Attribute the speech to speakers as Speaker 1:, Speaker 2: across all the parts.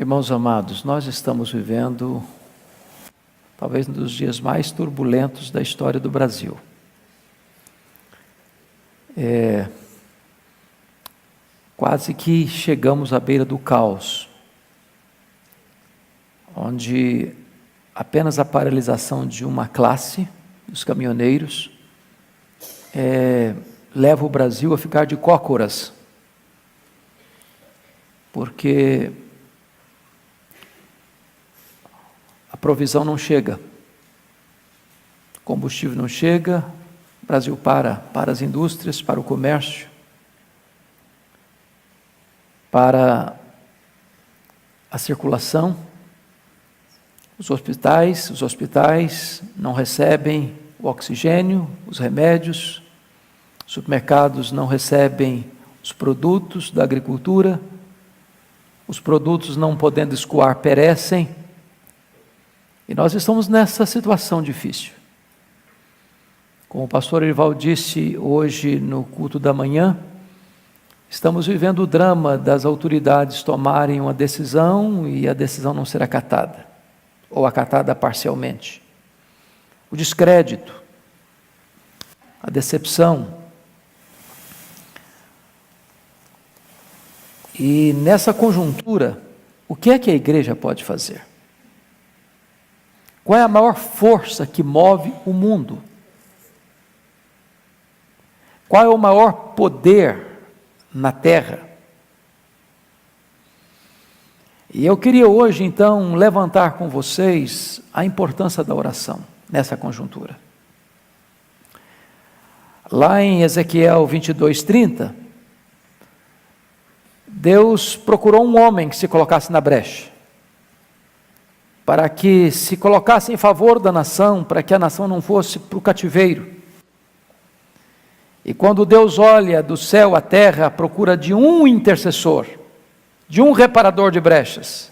Speaker 1: Irmãos amados, nós estamos vivendo talvez um dos dias mais turbulentos da história do Brasil. Quase que chegamos à beira do caos, onde apenas a paralisação de uma classe, os caminhoneiros, leva o Brasil a ficar de cócoras, porque a provisão não chega, combustível não chega, o Brasil para as indústrias, para o comércio, para a circulação. Os hospitais não recebem o oxigênio, os remédios, os supermercados não recebem os produtos da agricultura, os produtos não podendo escoar perecem, e nós estamos nessa situação difícil. Como o pastor Erival disse hoje no culto da manhã, estamos vivendo o drama das autoridades tomarem uma decisão e a decisão não ser acatada, ou acatada parcialmente. O descrédito, a decepção. E nessa conjuntura, o que é que a igreja pode fazer? Qual é a maior força que move o mundo? Qual é o maior poder na terra? E eu queria hoje, então, levantar com vocês a importância da oração nessa conjuntura. Lá em Ezequiel 22:30, Deus procurou um homem que se colocasse na brecha, para que se colocasse em favor da nação, para que a nação não fosse para o cativeiro. E quando Deus olha do céu à terra à procura de um intercessor, de um reparador de brechas,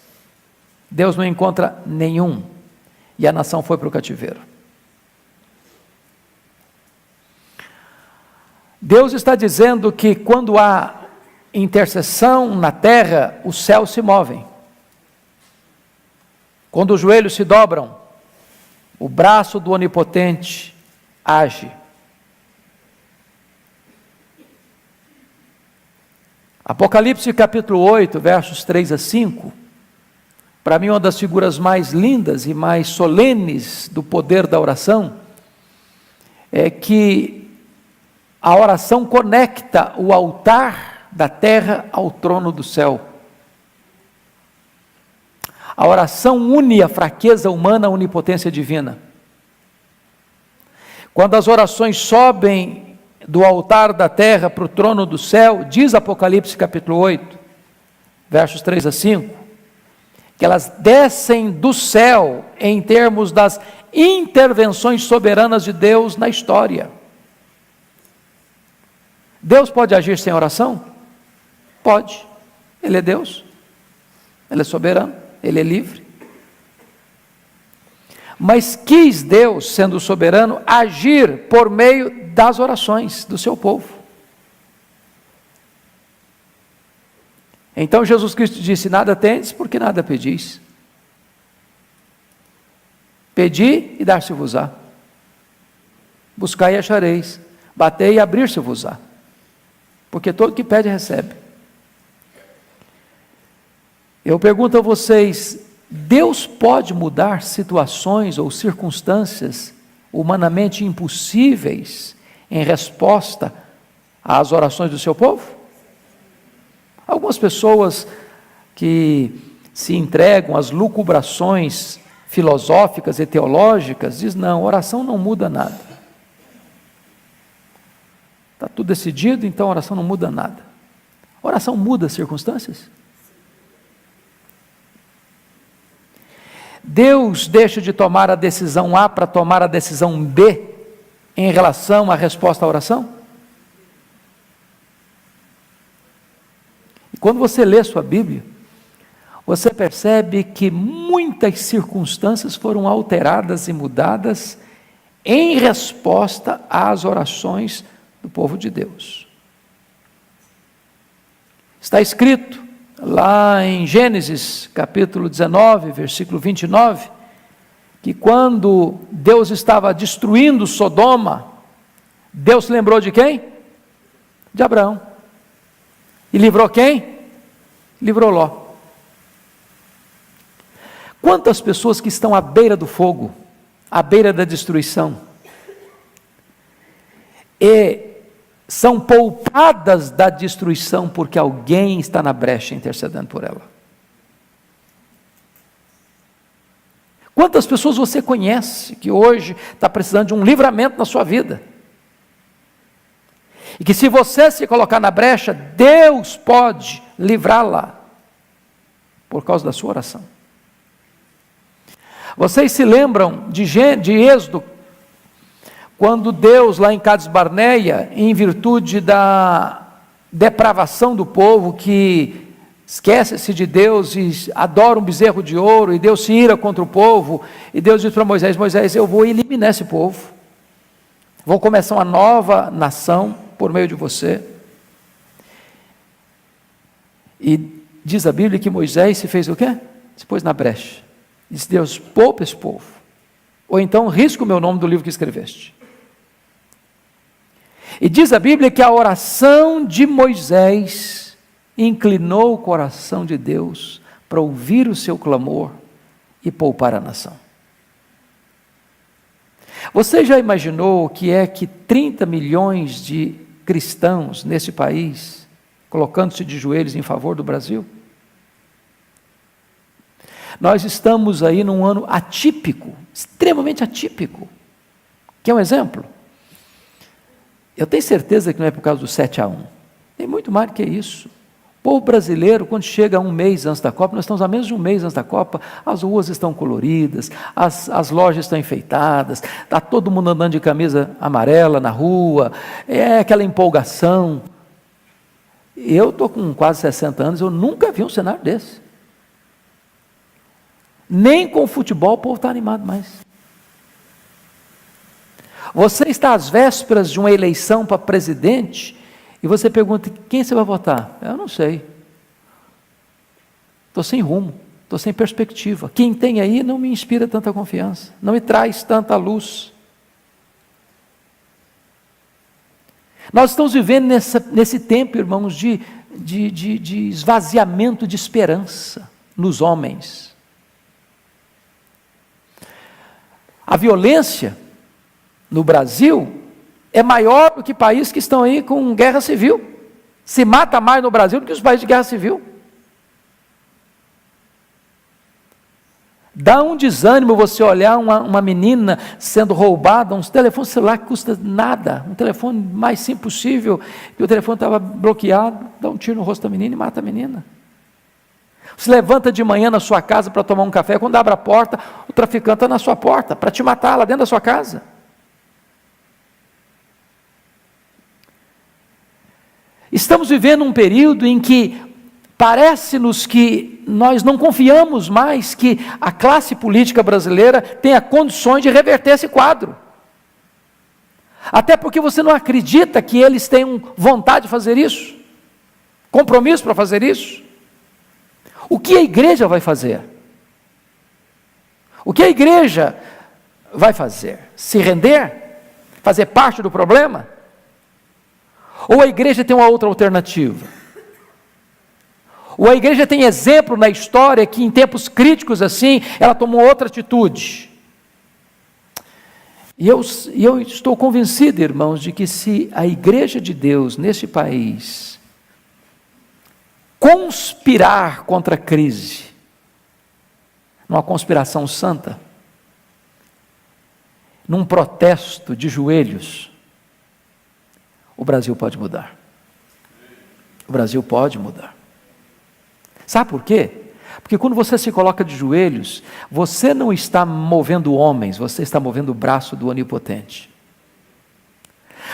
Speaker 1: Deus não encontra nenhum, e a nação foi para o cativeiro. Deus está dizendo que quando há intercessão na terra, os céus se movem. Quando os joelhos se dobram, o braço do Onipotente age. Apocalipse capítulo 8, versos 3 a 5, para mim uma das figuras mais lindas e mais solenes do poder da oração, é que a oração conecta o altar da terra ao trono do céu. A oração une a fraqueza humana à onipotência divina. Quando as orações sobem do altar da terra para o trono do céu, diz Apocalipse capítulo 8, versos 3 a 5, que elas descem do céu em termos das intervenções soberanas de Deus na história. Deus pode agir sem oração? Pode. Ele é Deus, Ele é soberano, Ele é livre. Mas quis Deus, sendo soberano, agir por meio das orações do seu povo. Então Jesus Cristo disse: nada tendes, porque nada pedis. Pedi e dar-se-vos-á. Buscai e achareis. Batei e abrir-se-vos-á. Porque todo que pede, recebe. Eu pergunto a vocês, Deus pode mudar situações ou circunstâncias humanamente impossíveis em resposta às orações do seu povo? Algumas pessoas que se entregam às lucubrações filosóficas e teológicas dizem: não, oração não muda nada. Está tudo decidido, então a oração não muda nada. A oração muda as circunstâncias? Deus deixa de tomar a decisão A para tomar a decisão B em relação à resposta à oração? E quando você lê sua Bíblia, você percebe que muitas circunstâncias foram alteradas e mudadas em resposta às orações do povo de Deus. Está escrito lá em Gênesis, capítulo 19, versículo 29, que quando Deus estava destruindo Sodoma, Deus se lembrou de quem? De Abraão. E livrou quem? Livrou Ló. Quantas pessoas que estão à beira do fogo, à beira da destruição, e são poupadas da destruição porque alguém está na brecha intercedendo por ela. Quantas pessoas você conhece que hoje está precisando de um livramento na sua vida? E que se você se colocar na brecha, Deus pode livrá-la por causa da sua oração. Vocês se lembram de Êxodo, quando Deus, lá em Cades Barneia, em virtude da depravação do povo, que esquece-se de Deus e adora um bezerro de ouro, e Deus se ira contra o povo, e Deus diz para Moisés: Moisés, eu vou eliminar esse povo, vou começar uma nova nação por meio de você. E diz a Bíblia que Moisés se fez o quê? Se pôs na brecha. Disse: Deus, poupa esse povo, ou então risca o meu nome do livro que escreveste. E diz a Bíblia que a oração de Moisés inclinou o coração de Deus para ouvir o seu clamor e poupar a nação. Você já imaginou o que é que 30 milhões de cristãos nesse país, colocando-se de joelhos em favor do Brasil? Nós estamos aí num ano atípico, extremamente atípico. Quer um exemplo? Eu tenho certeza que não é por causa do 7-1. Tem muito mais do que isso. O povo brasileiro, quando chega a um mês antes da Copa, nós estamos a menos de um mês antes da Copa, as ruas estão coloridas, as lojas estão enfeitadas, está todo mundo andando de camisa amarela na rua, é aquela empolgação. Eu estou com quase 60 anos, eu nunca vi um cenário desse. Nem com o futebol o povo está animado mais. Você está às vésperas de uma eleição para presidente e você pergunta: quem você vai votar? Eu não sei. Estou sem rumo, estou sem perspectiva. Quem tem aí não me inspira tanta confiança, não me traz tanta luz. Nós estamos vivendo nesse tempo, irmãos, de esvaziamento de esperança nos homens. A violência no Brasil é maior do que países que estão aí com guerra civil. Se mata mais no Brasil do que os países de guerra civil. Dá um desânimo você olhar uma menina sendo roubada, um telefone celular que custa nada, um telefone mais simples possível, e o telefone estava bloqueado, dá um tiro no rosto da menina e mata a menina. Se levanta de manhã na sua casa para tomar um café, quando abre a porta, o traficante está na sua porta, para te matar lá dentro da sua casa. Estamos vivendo um período em que parece-nos que nós não confiamos mais que a classe política brasileira tenha condições de reverter esse quadro. Até porque você não acredita que eles tenham vontade de fazer isso, compromisso para fazer isso. O que a igreja vai fazer? O que a igreja vai fazer? Se render? Fazer parte do problema? Ou a igreja tem uma outra alternativa? Ou a igreja tem exemplo na história que em tempos críticos assim, ela tomou outra atitude? E eu estou convencido, irmãos, de que se a igreja de Deus neste país conspirar contra a crise, numa conspiração santa, num protesto de joelhos, o Brasil pode mudar. O Brasil pode mudar. Sabe por quê? Porque quando você se coloca de joelhos, você não está movendo homens, você está movendo o braço do Onipotente.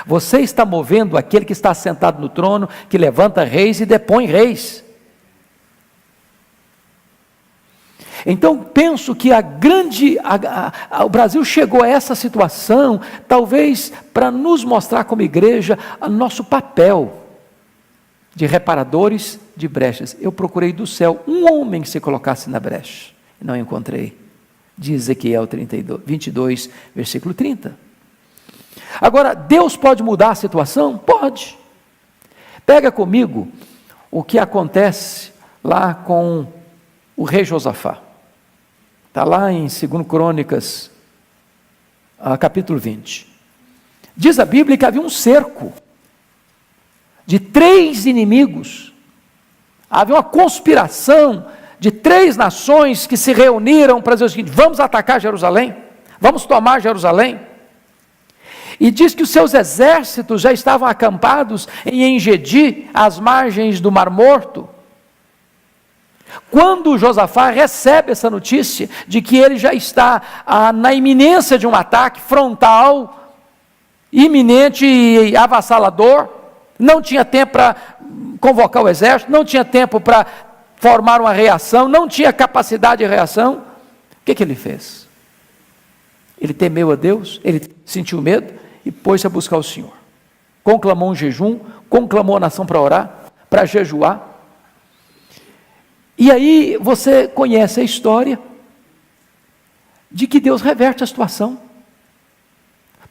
Speaker 1: Você está movendo aquele que está sentado no trono, que levanta reis e depõe reis. Então penso que o Brasil chegou a essa situação, talvez para nos mostrar como igreja, o nosso papel. de reparadores de brechas. Eu procurei do céu um homem que se colocasse na brecha, e não encontrei. Diz Ezequiel 22, versículo 30. Agora, Deus pode mudar a situação? Pode. Pega comigo o que acontece lá com o rei Josafá. Está lá em 2 Crônicas, capítulo 20. Diz a Bíblia que havia um cerco de 3 inimigos. Havia uma conspiração de 3 nações que se reuniram para dizer o seguinte: vamos atacar Jerusalém, vamos tomar Jerusalém. E diz que os seus exércitos já estavam acampados em Engedi, às margens do Mar Morto. Quando Josafá recebe essa notícia de que ele já está na iminência de um ataque frontal, iminente e avassalador, não tinha tempo para convocar o exército, não tinha tempo para formar uma reação, não tinha capacidade de reação, o que ele fez? Ele temeu a Deus, ele sentiu medo e pôs-se a buscar o Senhor. Conclamou um jejum, conclamou a nação para orar, para jejuar. E aí você conhece a história de que Deus reverte a situação.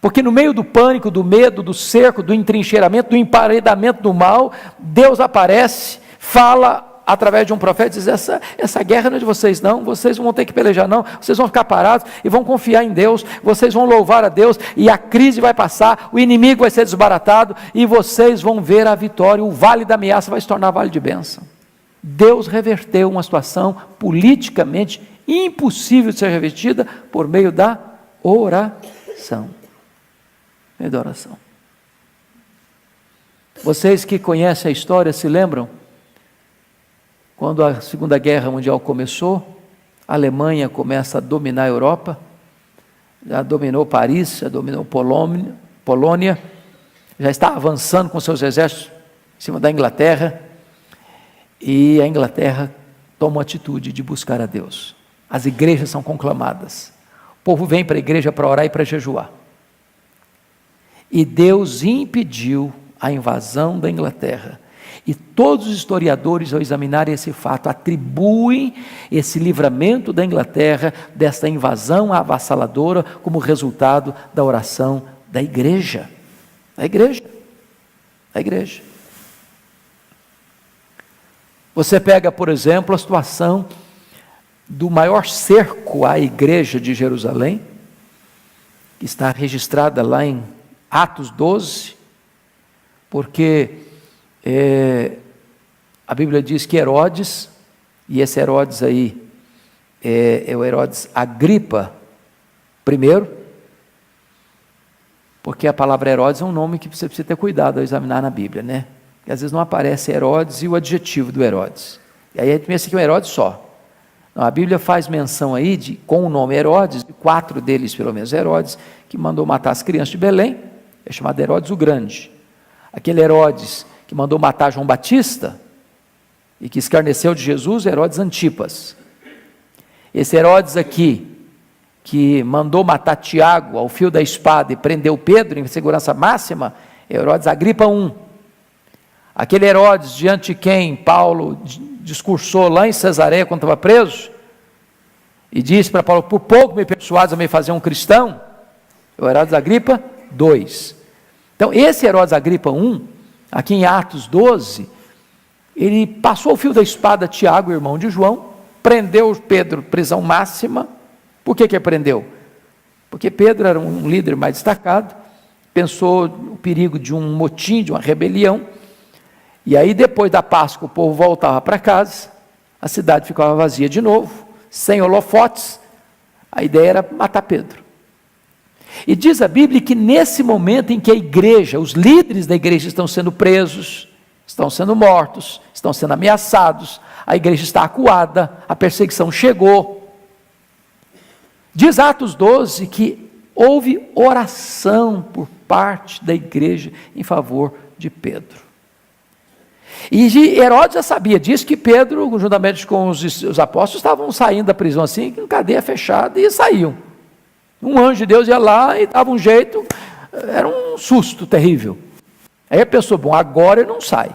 Speaker 1: Porque no meio do pânico, do medo, do cerco, do entrincheiramento, do emparedamento do mal, Deus aparece, fala através de um profeta, diz: essa guerra não é de vocês não, vocês não vão ter que pelejar não, vocês vão ficar parados e vão confiar em Deus, vocês vão louvar a Deus, e a crise vai passar, o inimigo vai ser desbaratado, e vocês vão ver a vitória, o vale da ameaça vai se tornar vale de bênção. Deus reverteu uma situação politicamente impossível de ser revertida por meio da oração. Meio da oração. Vocês que conhecem a história se lembram? Quando a Segunda Guerra Mundial começou, a Alemanha começa a dominar a Europa, já dominou Paris, já dominou Polônia, já está avançando com seus exércitos em cima da Inglaterra, e a Inglaterra toma a atitude de buscar a Deus. As igrejas são conclamadas, o povo vem para a igreja para orar e para jejuar. E Deus impediu a invasão da Inglaterra. E todos os historiadores, ao examinarem esse fato, atribuem esse livramento da Inglaterra, desta invasão avassaladora, como resultado da oração da igreja. Da igreja. Da igreja. Você pega, por exemplo, a situação do maior cerco à igreja de Jerusalém, que está registrada lá em Atos 12, porque a Bíblia diz que Herodes, e esse Herodes aí é o Herodes Agripa I, porque a palavra Herodes é um nome que você precisa ter cuidado ao examinar na Bíblia, né? Porque às vezes não aparece Herodes e o adjetivo do Herodes, e aí a gente pensa que é um Herodes só. Não, a Bíblia faz menção aí, com o nome Herodes, de 4 deles pelo menos Herodes, que mandou matar as crianças de Belém, é chamado Herodes o Grande. Aquele Herodes que mandou matar João Batista, e que escarneceu de Jesus, Herodes Antipas. Esse Herodes aqui, que mandou matar Tiago ao fio da espada e prendeu Pedro em segurança máxima, é Herodes Agripa I. Aquele Herodes diante de quem Paulo discursou lá em Cesareia quando estava preso, e disse para Paulo: por pouco me persuades a me fazer um cristão, é o Herodes Agripa II. Então esse Herodes Agripa I, aqui em Atos 12, ele passou o fio da espada a Tiago, irmão de João, prendeu Pedro, prisão máxima. Por que prendeu? Porque Pedro era um líder mais destacado, pensou o perigo de um motim, de uma rebelião, e aí depois da Páscoa o povo voltava para casa, a cidade ficava vazia de novo, sem holofotes, a ideia era matar Pedro. E diz a Bíblia que nesse momento em que a igreja, os líderes da igreja estão sendo presos, estão sendo mortos, estão sendo ameaçados, a igreja está acuada, a perseguição chegou. Diz Atos 12 que houve oração por parte da igreja em favor de Pedro. E Herodes já sabia disso, que Pedro, juntamente com os apóstolos, estavam saindo da prisão assim, com cadeia fechada, e saíam. Um anjo de Deus ia lá e dava um jeito, era um susto terrível. Aí a pessoa: bom, agora ele não sai,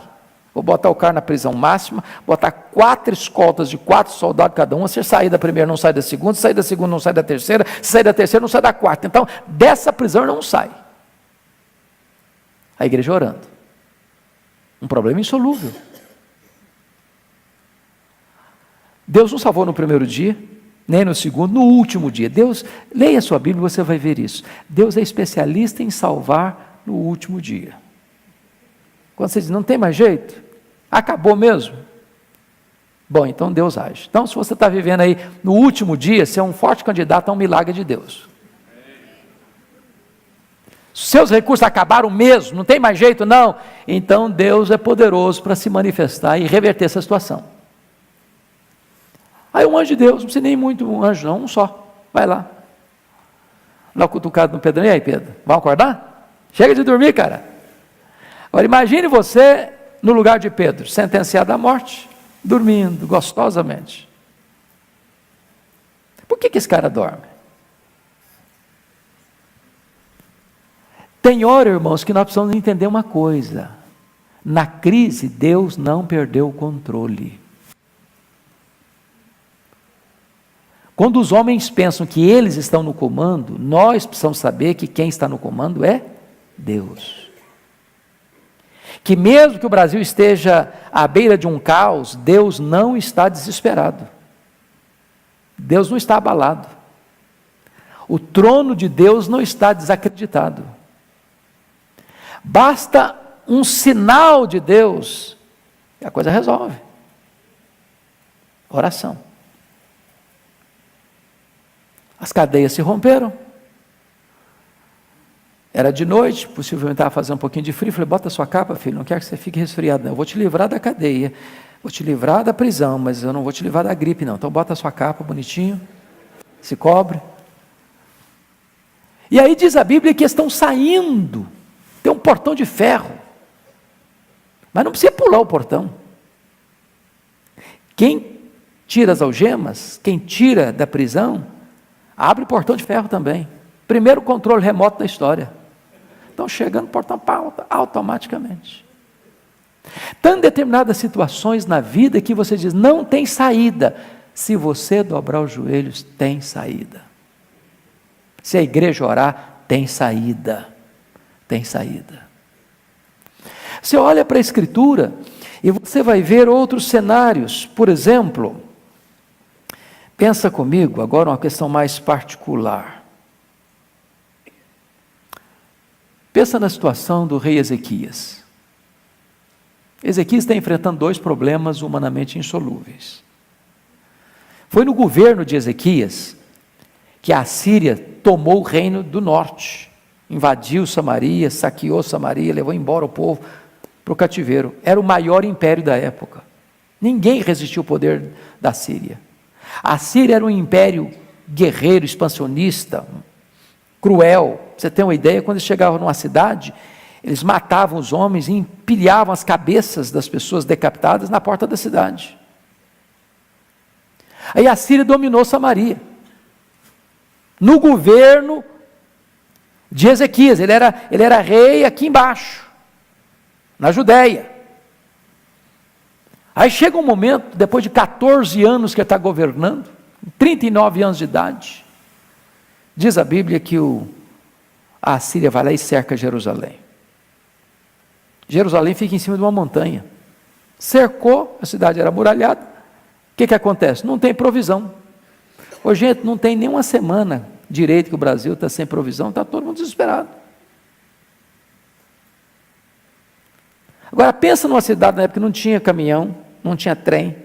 Speaker 1: Vou botar o cara na prisão máxima, botar 4 escoltas de 4 soldados cada um, você sair da primeira não sai da segunda, sair da segunda não sai da terceira, se sair da terceira não sai da quarta. Então, dessa prisão não sai. A igreja orando. Um problema insolúvel. Deus não salvou no primeiro dia, nem no segundo, no último dia. Deus, leia a sua Bíblia, você vai ver isso. Deus é especialista em salvar no último dia. Quando você diz, não tem mais jeito, acabou mesmo. Bom, então Deus age. Então, se você está vivendo aí no último dia, você é um forte candidato a um milagre de Deus. Seus recursos acabaram mesmo, não tem mais jeito não. Então Deus é poderoso para se manifestar e reverter essa situação. Aí um anjo de Deus, não precisa nem muito um anjo não, um só, vai lá. Dá uma cutucada no Pedro, e aí Pedro, vamos acordar? Chega de dormir, cara. Agora imagine você no lugar de Pedro, sentenciado à morte, dormindo gostosamente. Por que esse cara dorme? Tem hora, irmãos, que nós precisamos entender uma coisa. Na crise, Deus não perdeu o controle. Quando os homens pensam que eles estão no comando, nós precisamos saber que quem está no comando é Deus. Que mesmo que o Brasil esteja à beira de um caos, Deus não está desesperado. Deus não está abalado. O trono de Deus não está desacreditado. Basta um sinal de Deus e a coisa resolve. Oração. As cadeias se romperam. Era de noite, possivelmente estava fazendo um pouquinho de frio. Falei, bota a sua capa, filho, não quero que você fique resfriado, não. Eu vou te livrar da cadeia, vou te livrar da prisão, mas eu não vou te livrar da gripe, não. Então bota a sua capa bonitinho, se cobre. E aí diz a Bíblia que estão saindo. Tem um portão de ferro, mas não precisa pular o portão. Quem tira as algemas, quem tira da prisão, abre o portão de ferro também. Primeiro controle remoto da história. Estão chegando no portão automaticamente. Tem determinadas situações na vida que você diz, não tem saída. Se você dobrar os joelhos, tem saída. Se a igreja orar, tem saída. Tem saída. Você olha para a Escritura e você vai ver outros cenários. Por exemplo, pensa comigo agora uma questão mais particular. Pensa na situação do rei Ezequias. Ezequias está enfrentando 2 problemas humanamente insolúveis. Foi no governo de Ezequias que a Síria tomou o reino do norte. Invadiu Samaria, saqueou Samaria, levou embora o povo para o cativeiro. Era o maior império da época. Ninguém resistiu ao poder da Síria. A Síria era um império guerreiro, expansionista, cruel. Pra você ter uma ideia, quando eles chegavam numa cidade, eles matavam os homens e empilhavam as cabeças das pessoas decapitadas na porta da cidade. Aí a Síria dominou Samaria. No governo de Ezequias, ele era rei aqui embaixo, na Judéia. Aí chega um momento, depois de 14 anos que ele está governando, 39 anos de idade, diz a Bíblia que a Síria vai lá e cerca Jerusalém. Jerusalém fica em cima de uma montanha. Cercou, a cidade era muralhada. O que acontece? Não tem provisão. Ô, gente, não tem nem uma semana direito que o Brasil está sem provisão, está todo mundo desesperado. Agora pensa numa cidade na época que não tinha caminhão, não tinha trem.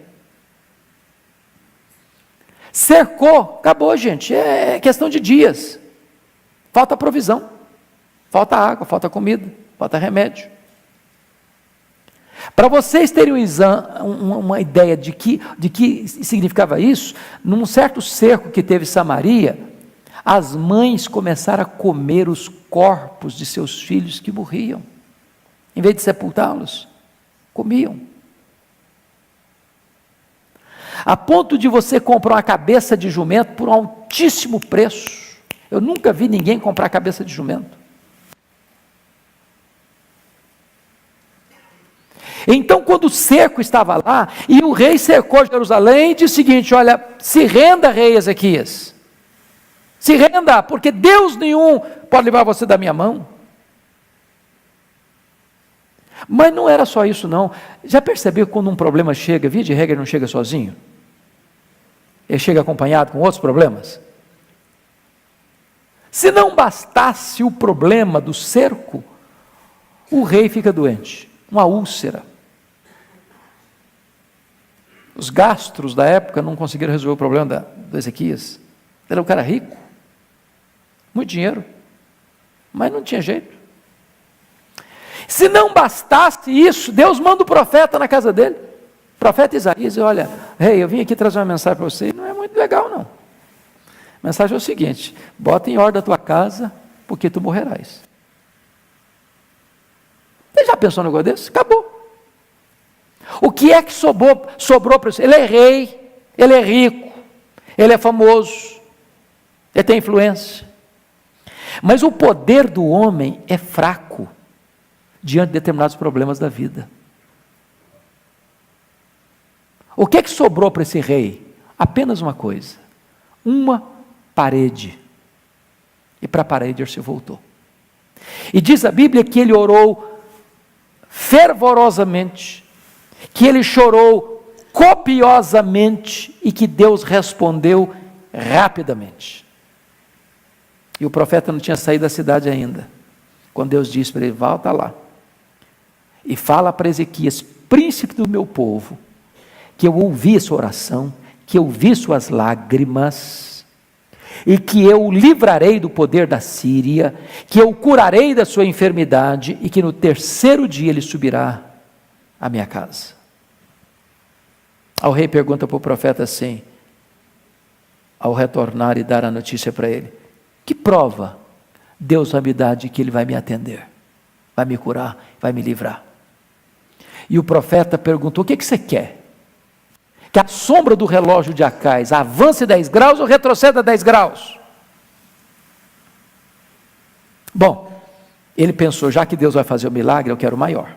Speaker 1: Cercou, acabou, gente, é questão de dias. Falta provisão, falta água, falta comida, falta remédio. Para vocês terem uma ideia de que significava isso, num certo cerco que teve Samaria, as mães começaram a comer os corpos de seus filhos que morriam. Em vez de sepultá-los, comiam. A ponto de você comprar uma cabeça de jumento por um altíssimo preço. Eu nunca vi ninguém comprar cabeça de jumento. Então, quando o cerco estava lá, e o rei cercou Jerusalém, disse o seguinte: olha, se renda, rei Ezequias, se renda, porque Deus nenhum pode livrar você da minha mão. Mas não era só isso não. Já percebeu que quando um problema chega, via de regra, ele não chega sozinho? Ele chega acompanhado com outros problemas? Se não bastasse o problema do cerco, o rei fica doente, uma úlcera. Os gastros da época não conseguiram resolver o problema do Ezequias. Ele era um cara rico, muito dinheiro, mas não tinha jeito. Se não bastasse isso, Deus manda o profeta na casa dele, o profeta Isaías, e olha, rei, eu vim aqui trazer uma mensagem para você, e não é muito legal não. A mensagem é o seguinte: bota em ordem a tua casa, porque tu morrerás. Você já pensou no negócio desse? Acabou. O que é que sobrou para você? Ele é rei, ele é rico, ele é famoso, ele tem influência. Mas o poder do homem é fraco diante de determinados problemas da vida. O que é que sobrou para esse rei? Apenas uma coisa: uma parede. E para a parede ele se voltou. E diz a Bíblia que ele orou fervorosamente, que ele chorou copiosamente e que Deus respondeu rapidamente. E o profeta não tinha saído da cidade ainda, quando Deus disse para ele: volta lá e fala para Ezequias, príncipe do meu povo, que eu ouvi sua oração, que eu vi suas lágrimas, e que eu o livrarei do poder da Síria, que eu o curarei da sua enfermidade, e que no terceiro dia ele subirá à minha casa. O rei pergunta para o profeta assim, ao retornar e dar a notícia para ele: que prova Deus vai me dar de que ele vai me atender, vai me curar, vai me livrar? E o profeta perguntou: o que você quer? Que a sombra do relógio de Acais avance 10 graus ou retroceda 10 graus? Bom, ele pensou: já que Deus vai fazer o milagre, eu quero o maior.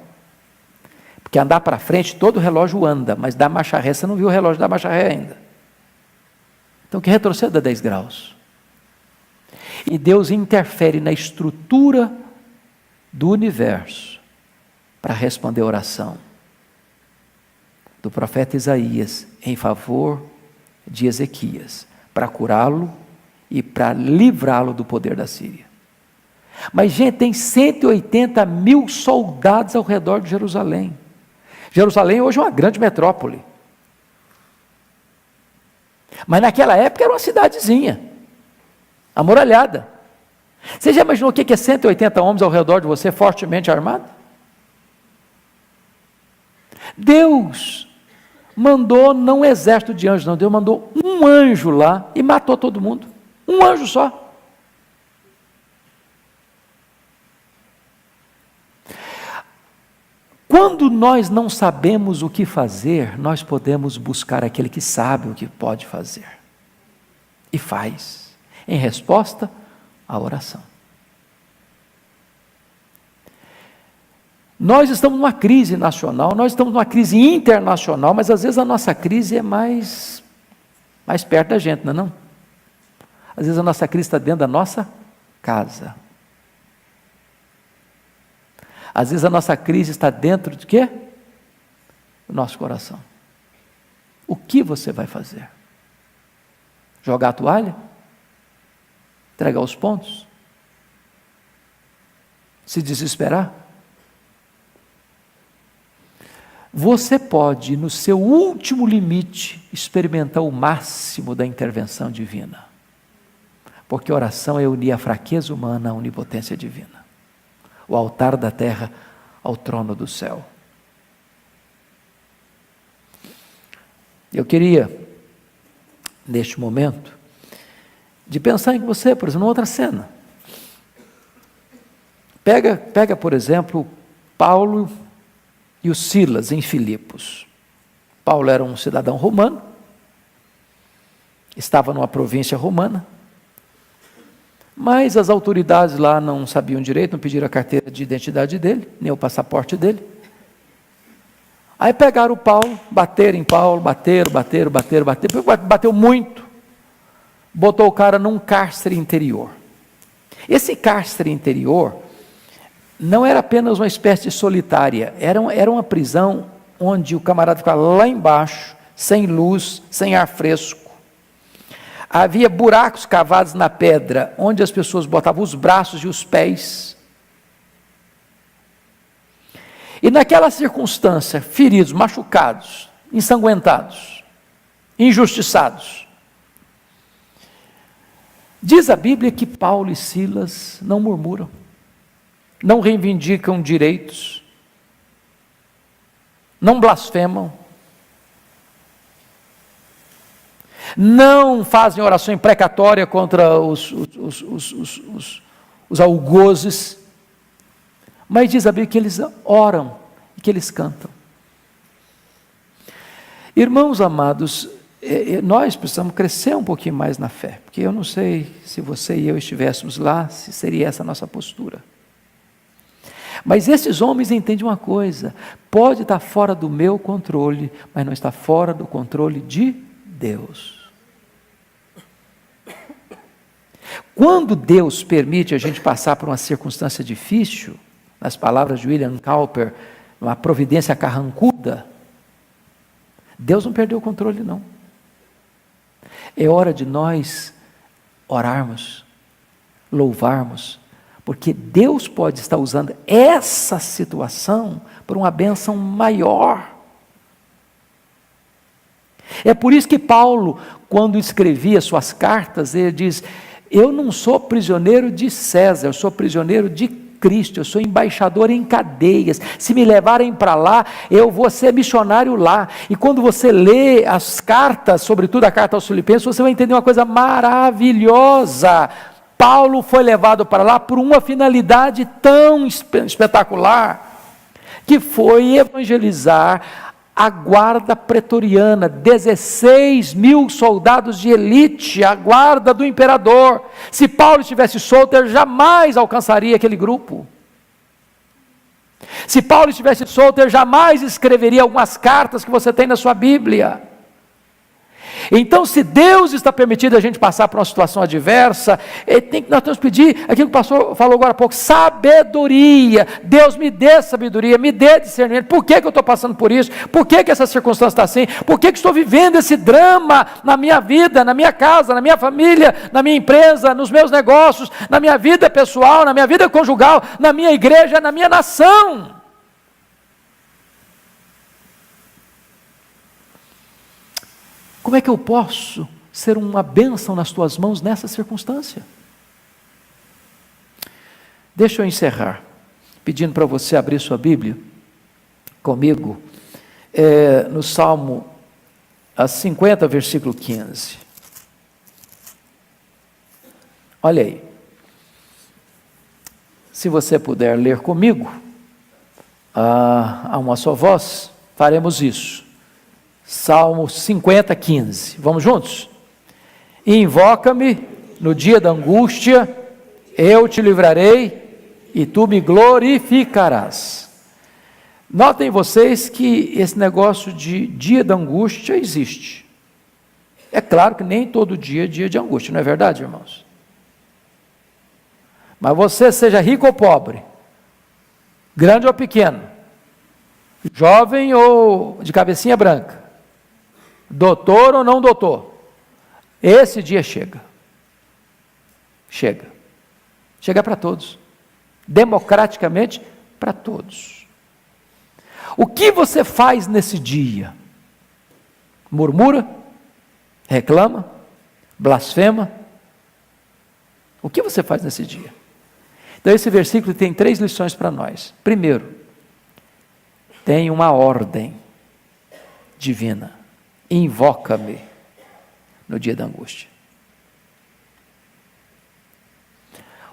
Speaker 1: Porque andar para frente, todo relógio anda, mas dar marcha ré, você não viu o relógio dar marcha ré ainda. Então que retroceda 10 graus. E Deus interfere na estrutura do universo para responder a oração do profeta Isaías em favor de Ezequias, para curá-lo e para livrá-lo do poder da Síria. Mas, gente, tem 180 mil soldados ao redor de Jerusalém. Jerusalém hoje é uma grande metrópole. Mas naquela época era uma cidadezinha, amuralhada. Você já imaginou o que é 180 homens ao redor de você, fortemente armados? Deus mandou não um exército de anjos, não. Deus mandou um anjo lá e matou todo mundo. Um anjo só. Quando nós não sabemos o que fazer, nós podemos buscar aquele que sabe o que pode fazer. E faz, em resposta à oração. Nós estamos numa crise nacional, nós estamos numa crise internacional, mas às vezes a nossa crise é mais perto da gente, não é não? Às vezes a nossa crise está dentro da nossa casa. Às vezes a nossa crise está dentro de quê? Do nosso coração. O que você vai fazer? Jogar a toalha? Entregar os pontos? Se desesperar? Você pode, no seu último limite, experimentar o máximo da intervenção divina. Porque oração é unir a fraqueza humana à onipotência divina. O altar da terra ao trono do céu. Eu queria, neste momento, de pensar em você, por exemplo, numa outra cena. Pega, por exemplo, Paulo e o Silas em Filipos. Paulo era um cidadão romano, estava numa província romana, mas as autoridades lá não sabiam direito, não pediram a carteira de identidade dele, nem o passaporte dele. Aí pegaram o Paulo, bateram em Paulo, bateram, bateu muito, botou o cara num cárcere interior. Esse cárcere interior não era apenas uma espécie de solitária, era uma prisão onde o camarada ficava lá embaixo, sem luz, sem ar fresco. Havia buracos cavados na pedra, onde as pessoas botavam os braços e os pés. E naquela circunstância, feridos, machucados, ensanguentados, injustiçados. Diz a Bíblia que Paulo e Silas não murmuram, não reivindicam direitos, não blasfemam, não fazem oração imprecatória contra os algozes, mas diz a Bíblia que eles oram e que eles cantam. Irmãos amados, nós precisamos crescer um pouquinho mais na fé, porque eu não sei se você e eu estivéssemos lá, se seria essa a nossa postura. Mas esses homens entendem uma coisa: pode estar fora do meu controle, mas não está fora do controle de Deus. Quando Deus permite a gente passar por uma circunstância difícil, nas palavras de William Cowper, uma providência carrancuda, Deus não perdeu o controle, não. É hora de nós orarmos, louvarmos, porque Deus pode estar usando essa situação por uma bênção maior. É por isso que Paulo, quando escrevia suas cartas, ele diz: eu não sou prisioneiro de César, eu sou prisioneiro de Cristo, eu sou embaixador em cadeias. Se me levarem para lá, eu vou ser missionário lá. E quando você lê as cartas, sobretudo a carta aos Filipenses, você vai entender uma coisa maravilhosa. Paulo foi levado para lá por uma finalidade tão espetacular, que foi evangelizar a guarda pretoriana, 16.000 soldados de elite, a guarda do imperador. Se Paulo estivesse solto, ele jamais alcançaria aquele grupo. Se Paulo estivesse solto, ele jamais escreveria algumas cartas que você tem na sua Bíblia. Então, se Deus está permitindo a gente passar por uma situação adversa, nós temos que pedir aquilo que o pastor falou agora há pouco: sabedoria. Deus, me dê sabedoria, me dê discernimento. Por que eu estou passando por isso? Por que essa circunstância está assim? Por que estou vivendo esse drama na minha vida, na minha casa, na minha família, na minha empresa, nos meus negócios, na minha vida pessoal, na minha vida conjugal, na minha igreja, na minha nação? Como é que eu posso ser uma bênção nas tuas mãos nessa circunstância? Deixa eu encerrar, pedindo para você abrir sua Bíblia comigo, no Salmo 50, versículo 15. Olha aí. Se você puder ler comigo, a uma só voz, faremos isso. Salmo 50, 15. Vamos juntos? Invoca-me no dia da angústia, eu te livrarei e tu me glorificarás. Notem vocês que esse negócio de dia da angústia existe. É claro que nem todo dia é dia de angústia, não é verdade, irmãos? Mas você, seja rico ou pobre, grande ou pequeno, jovem ou de cabecinha branca, doutor ou não doutor, esse dia chega. Chega para todos, democraticamente para todos. O que você faz nesse dia? Murmura? Reclama? Blasfema? O que você faz nesse dia? Então esse versículo tem 3 lições para nós. Primeiro, tem uma ordem divina: invoca-me no dia da angústia.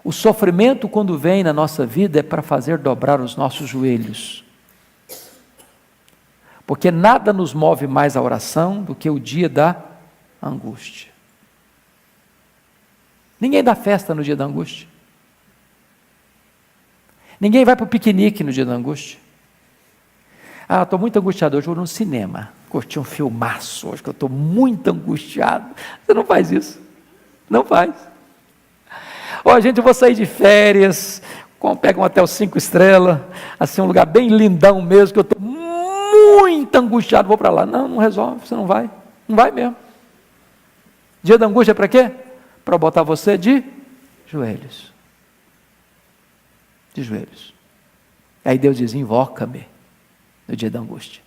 Speaker 1: O sofrimento, quando vem na nossa vida, é para fazer dobrar os nossos joelhos, porque nada nos move mais à oração do que o dia da angústia. Ninguém dá festa no dia da angústia, ninguém vai para o piquenique no dia da angústia. Estou muito angustiado hoje, vou no cinema, curti um filmaço hoje, que eu estou muito angustiado. Você não faz isso, não faz. Gente, eu vou sair de férias, pega um hotel 5 estrelas, assim, um lugar bem lindão mesmo, que eu estou muito angustiado, vou para lá. Não resolve, você não vai mesmo. Dia da angústia é para quê? Para botar você de joelhos. De joelhos. Aí Deus diz, invoca-me no dia da angústia.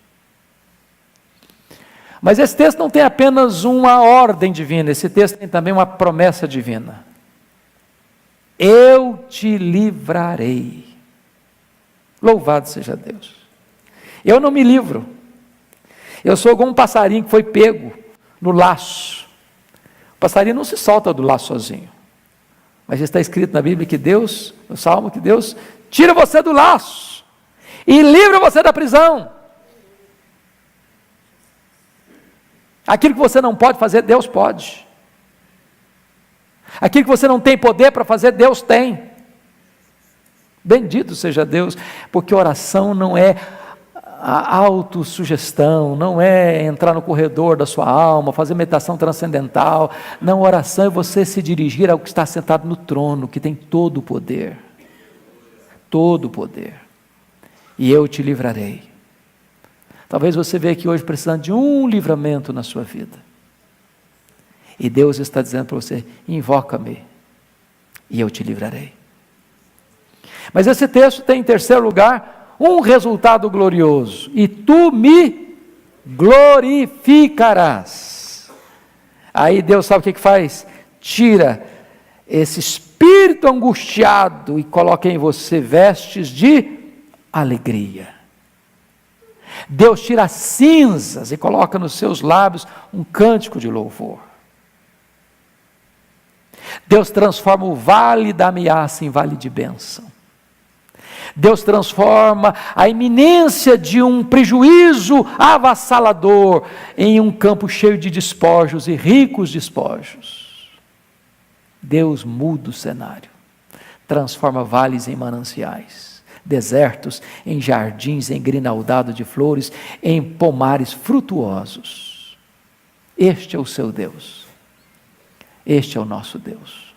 Speaker 1: Mas esse texto não tem apenas uma ordem divina, esse texto tem também uma promessa divina. Eu te livrarei. Louvado seja Deus. Eu não me livro. Eu sou como um passarinho que foi pego no laço. O passarinho não se solta do laço sozinho. Mas está escrito na Bíblia que Deus, no Salmo, que Deus tira você do laço e livra você da prisão. Aquilo que você não pode fazer, Deus pode. Aquilo que você não tem poder para fazer, Deus tem. Bendito seja Deus, porque oração não é a autossugestão, não é entrar no corredor da sua alma, fazer meditação transcendental. Não, oração é você se dirigir ao que está sentado no trono, que tem todo o poder. Todo o poder. E eu te livrarei. Talvez você veja aqui hoje precisando de um livramento na sua vida. E Deus está dizendo para você, invoca-me e eu te livrarei. Mas esse texto tem em terceiro lugar um resultado glorioso. E tu me glorificarás. Aí Deus sabe o que faz? Tira esse espírito angustiado e coloca em você vestes de alegria. Deus tira as cinzas e coloca nos seus lábios um cântico de louvor. Deus transforma o vale da ameaça em vale de bênção. Deus transforma a iminência de um prejuízo avassalador em um campo cheio de despojos e ricos despojos. Deus muda o cenário, transforma vales em mananciais, desertos em jardins engrinaldados de flores, em pomares frutuosos. Este é o seu Deus. Este é o nosso Deus.